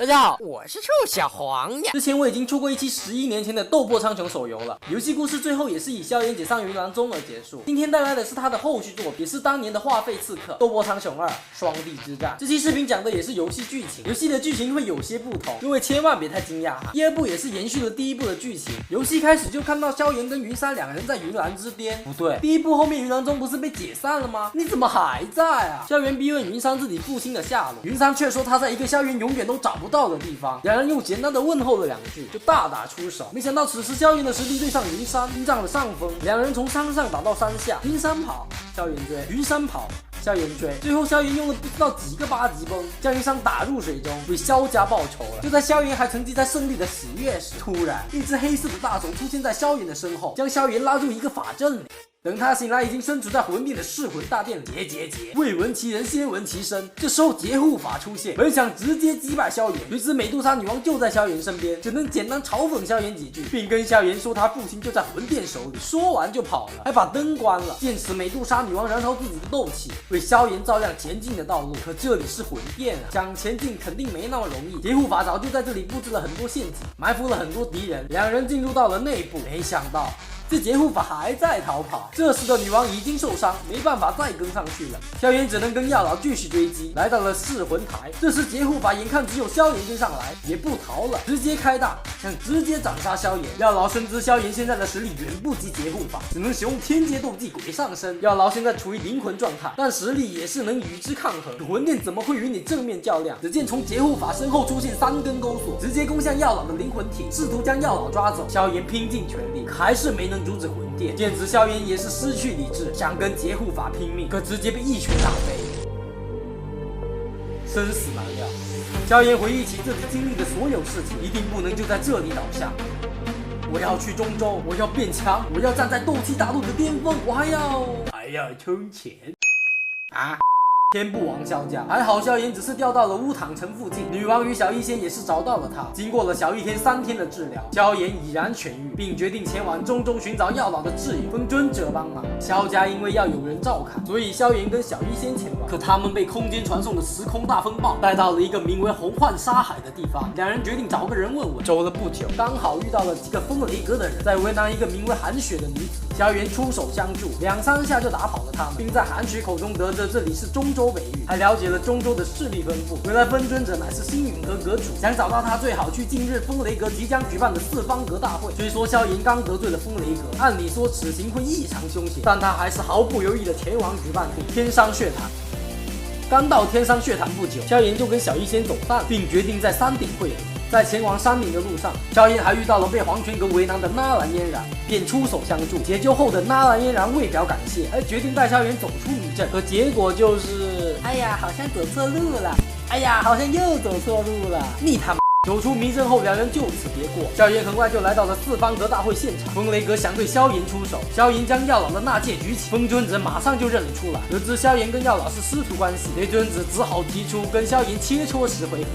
大家好，我是臭小黄呀。之前我已经出过一期11年前的斗破苍穹手游了，游戏故事最后也是以萧炎解上云岚宗而结束。今天带来的是他的后续作品，也是当年的话费刺客《斗破苍穹2：双帝之战》。这期视频讲的也是游戏剧情，游戏的剧情会有些不同，各位千万别太惊讶哈。第二部也是延续了第一部的剧情，游戏开始就看到萧炎跟云山两个人在云岚之巅。不对，第一部后面云岚宗不是被解散了吗？你怎么还在啊？萧炎逼问云山自己父亲的下落，云山却说他在一个萧炎永远都找不到的地方。两人用简单的问候了两句，就大打出手。没想到此时萧炎的实力对上云山，并占了上风。两人从山上打到山下，云山跑，萧炎追，云山跑，萧炎追，最后萧炎用了不知道几个8级崩，将云山打入水中，为萧家报仇了。就在萧炎还沉浸在胜利的喜悦时，突然一只黑色的大手出现在萧炎的身后，将萧炎拉入一个法阵里。等他醒来，已经身处在魂殿的噬魂大殿里。未闻其人，先闻其声。这时候劫护法出现，本想直接击败萧炎，谁知美杜莎女王就在萧炎身边，只能简单嘲讽萧炎几句，并跟萧炎说他父亲就在魂殿手里。说完就跑了，还把灯关了。见此，美杜莎女王燃烧自己的斗气，为萧炎照亮前进的道路。可这里是魂殿啊，想前进肯定没那么容易。劫护法早就在这里布置了很多陷阱，埋伏了很多敌人。两人进入到了内部，没想到这劫护法还在逃跑，这时的女王已经受伤，没办法再跟上去了。萧炎只能跟药老继续追击，来到了噬魂台。这时劫护法眼看只有萧炎跟上来，也不逃了，直接开大，想直接斩杀萧炎。药老深知萧炎现在的实力远不及劫护法，只能使用天阶斗技鬼上身。药老现在处于灵魂状态，但实力也是能与之抗衡。可魂殿怎么会与你正面较量？只见从劫护法身后出现3根钩索，直接攻向药老的灵魂体，试图将药老抓走。萧炎拼尽全力，还是没能阻止魂殿。见此，萧炎也是失去理智，想跟劫护法拼命，可直接被一拳打飞，生死难料。萧炎回忆起自己经历的所有事情，一定不能就在这里倒下。我要去中州，我要变强，我要站在斗气大陆的巅峰，我还要充钱啊！天不亡萧家，还好萧炎只是掉到了乌坦城附近，女王与小医仙也是找到了他。经过了小一天3天的治疗，萧炎已然痊愈，并决定前往中州寻找药老的挚友风尊者帮忙。萧家因为要有人照看，所以萧炎跟小医仙前往。可他们被空间传送的时空大风暴带到了一个名为洪幻沙海的地方，两人决定找个人问问。走了不久，刚好遇到了几个风雷阁的人在为难一个名为韩雪的女子。萧炎出手相助，2、3下就打跑了他们，并在韩雪口中得知这里是中州北域，还了解了中州的势力分布。原来风尊者乃是星陨阁阁主，想找到他最好去近日风雷阁即将举办的4方阁大会。虽说萧炎刚得罪了风雷阁，按理说此行会异常凶险，但他还是毫不犹豫的前往举办地天商血潭。刚到天商血潭不久，萧炎就跟小医仙走散，并决定在山顶会合。在前往山顶的路上，萧炎还遇到了被黄泉阁为难的纳兰嫣然，便出手相助。解救后的纳兰嫣然为表感谢，还决定带萧炎走出迷阵。可结果就是，哎呀，好像走错路了，哎呀，好像又走错路了，你他妈！走出迷阵后，两人就此别过。萧炎很快就来到了4方阁大会现场，风雷阁想对萧炎出手，萧炎将药老的纳戒举起，风尊者马上就认了出来。得知萧炎跟药老是师徒关系，雷尊子只好提出跟萧炎切磋10回合。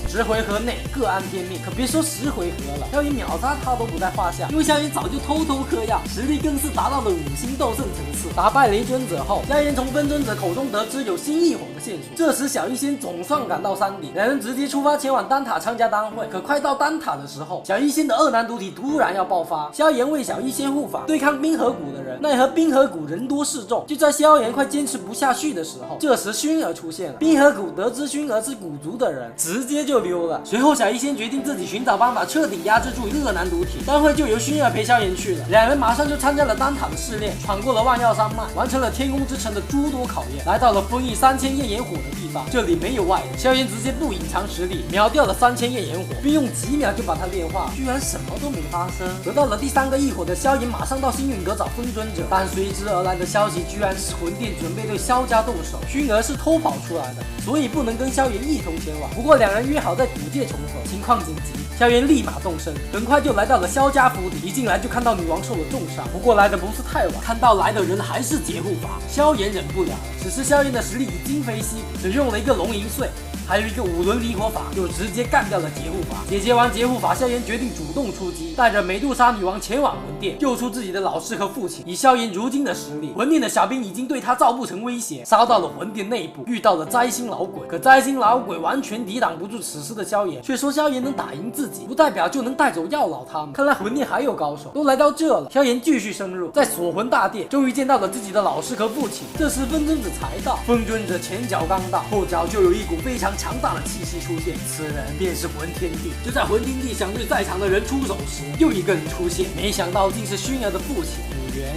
10回合内各安天命，可别说10回合了，萧炎秒杀他都不在话下，因为萧炎早就偷偷嗑药，实力更是达到了5星斗圣层次。打败雷尊者后，萧炎从分尊者口中得知有新异火的线索。这时小医仙总算赶到山顶，两人直接出发前往丹塔参加丹会。可快到丹塔的时候，小医仙的2难毒体突然要爆发，萧炎为小医仙护法，对抗冰河谷的人，奈何冰河谷人多势众。就在萧炎快坚持不下去的时候，这时薰儿出现了。冰河谷得知薰儿是古族的人，直接就溜了。随后小医仙决定自己寻找办法彻底压制住2难毒体，丹会就由薰儿陪萧炎去了。两人马上就参加了丹塔的试炼，闯过了万药山脉，完成了天空之城的诸多考验，来到了封印3000焰炎火的地方。这里没有外人，萧炎直接不隐藏实力，秒掉了3000焰炎火，并用几秒就把它炼化，居然什么都没发生。得到了第3个异火的萧炎马上到星陨阁找风尊者，但随之而来的消息居然是魂殿准备对萧家动手，薰儿是偷跑出来的，所以不能跟萧炎一同前往。不过两人约好在古界重逢，情况紧急，萧炎立马动身，很快就来到了萧家府邸。一进来就看到女王受了重伤，不过来的不是太晚，看到来的人还是劫护法，萧炎忍不了了。此时萧炎的实力已今非昔比，只用了一个龙吟碎，还有一个5轮离火法，就直接干掉了劫护法。解决完劫护法，萧炎决定主动出击，带着美杜莎女王前往魂殿，救出自己的老师和父亲。以萧炎如今的实力，魂殿的小兵已经对他造不成威胁，杀到了魂殿内部，遇到了灾星老鬼。可灾星老鬼完全抵挡不住此师的萧炎，却说萧炎能打赢自己，不代表就能带走药老他们。看来魂殿还有高手。都来到这了，萧炎继续深入，在锁魂大殿，终于见到了自己的老师和父亲。这时风尊者才到，风尊者前脚刚到，后脚就有一股非常强大的气息出现，此人便是魂天帝。就在魂天帝想对在场的人出手时，又一个人出现，没想到竟是薰儿的父亲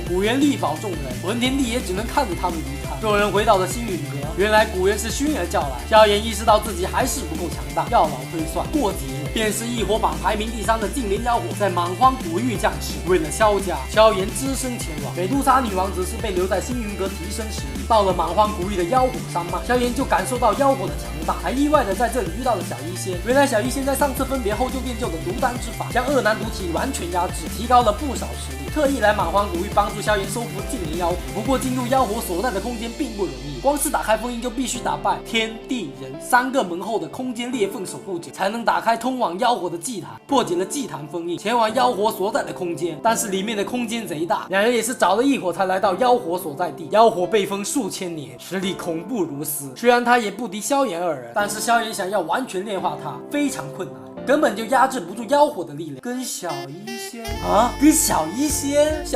古元力保众人，魂天帝也只能看着他们离开。众人回到了星陨阁，原来古元是薰儿叫来。萧炎意识到自己还是不够强大，药老推算，过几日便是异火榜排名第3的净莲妖火在蛮荒古域降世。为了萧家，萧炎只身前往。美杜莎女王只是被留在星陨阁提升实力。到了蛮荒古域的妖火山脉，萧炎就感受到妖火的强大，还意外的在这里遇到了小医仙。原来小医仙在上次分别后就练就了毒丹之法，将恶男毒体完全压制，提高了不少实力。特意来蛮荒古域帮助萧炎收服净莲妖火。不过进入妖火所在的空间并不容易，光是打开封印就必须打败天地人3个门后的空间裂缝守护者，才能打开通往妖火的祭坛。破解了祭坛封印，前往妖火所在的空间，但是里面的空间贼大，两人也是找了一会才来到妖火所在地。妖火被封数千年，实力恐怖如斯。虽然他也不敌萧炎2人，但是萧炎想要完全炼化他非常困难，根本就压制不住妖火的力量。跟小医仙啊，跟小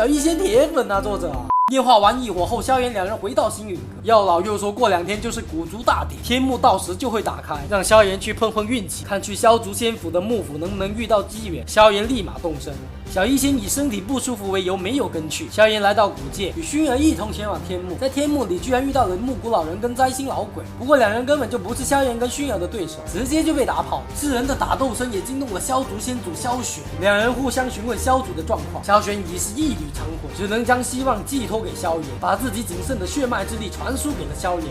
医仙铁粉啊，作者啊。炼化完异火后，萧炎2人回到星陨阁。药老又说过2天就是古族大典，天幕到时就会打开，让萧炎去碰碰运气，看去萧族仙府的幕府能不能遇到机缘。萧炎立马动身。小医仙以身体不舒服为由没有跟去。萧炎来到古界，与薰儿一同前往天幕。在天幕里居然遇到了木谷老人跟摘星老鬼，不过2人根本就不是萧炎跟薰儿的对手，直接就被打跑。世人的打斗声也惊动了萧族先祖萧玄，2人互相询问萧族的状况。萧玄已是一缕长魂，只能将希望寄托给萧炎，把自己仅剩的血脉之力传输给了萧炎。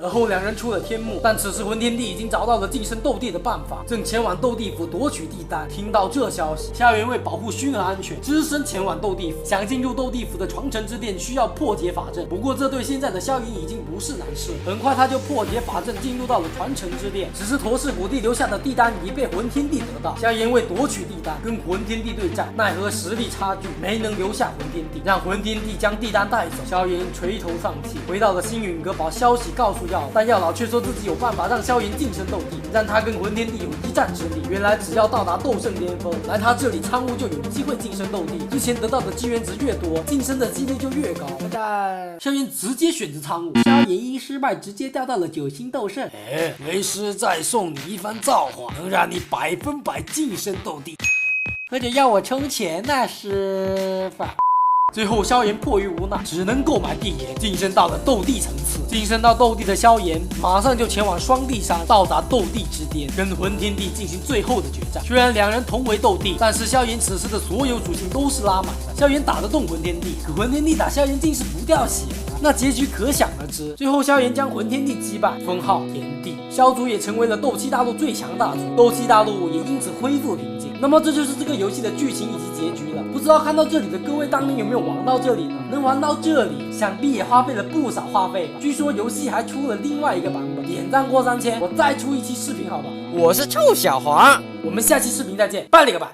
而后2人出了天幕，但此时魂天帝已经找到了晋升斗帝的办法，正前往斗帝府夺取帝丹。听到这消息，萧炎为保护薰儿安全，只身前往斗帝府。想进入斗帝府的传承之殿，需要破解法阵，不过这对现在的萧炎已经不是难事。很快他就破解法阵，进入到了传承之殿。只是陀氏古帝留下的帝丹已被魂天帝得到，萧炎为夺取帝丹，跟魂天帝对战，奈何实力差距，没能留下魂天帝，让魂天帝将帝丹带走。萧炎垂头丧气，回到了星陨阁，把消息告诉药老，但药老却说自己有办法让萧炎晋升斗帝，让他跟魂天帝有一战之力。原来只要到达斗圣巅峰，来他这里参悟就有机会晋升斗帝。之前得到的机缘值越多，晋升的几率就越高。但萧炎直接选择参悟，萧炎因失败直接掉到了9星斗圣。为师再送你一番造化，能让你100%晋升斗帝。或者要我充钱那师傅。最后萧炎迫于无奈，只能购买帝炎，晋升到了斗帝层次。晋升到斗帝的萧炎马上就前往双帝山，到达斗帝之巅，跟魂天帝进行最后的决战。虽然2人同为斗帝，但是萧炎此时的所有属性都是拉满的。萧炎打得动魂天帝，可魂天帝打萧炎竟是不掉血，那结局可想而知。最后萧炎将魂天帝击败，封号天帝，萧族也成为了斗气大陆最强大族，斗气大陆也因此恢复平静。那么这就是这个游戏的剧情以及结局了。不知道看到这里的各位当年有没有玩到这里呢？能玩到这里，想必也花费了不少话费吧。据说游戏还出了另外一个版本，点赞过3000，我再出一期视频好吧？我是臭小黄，我们下期视频再见，拜了个拜。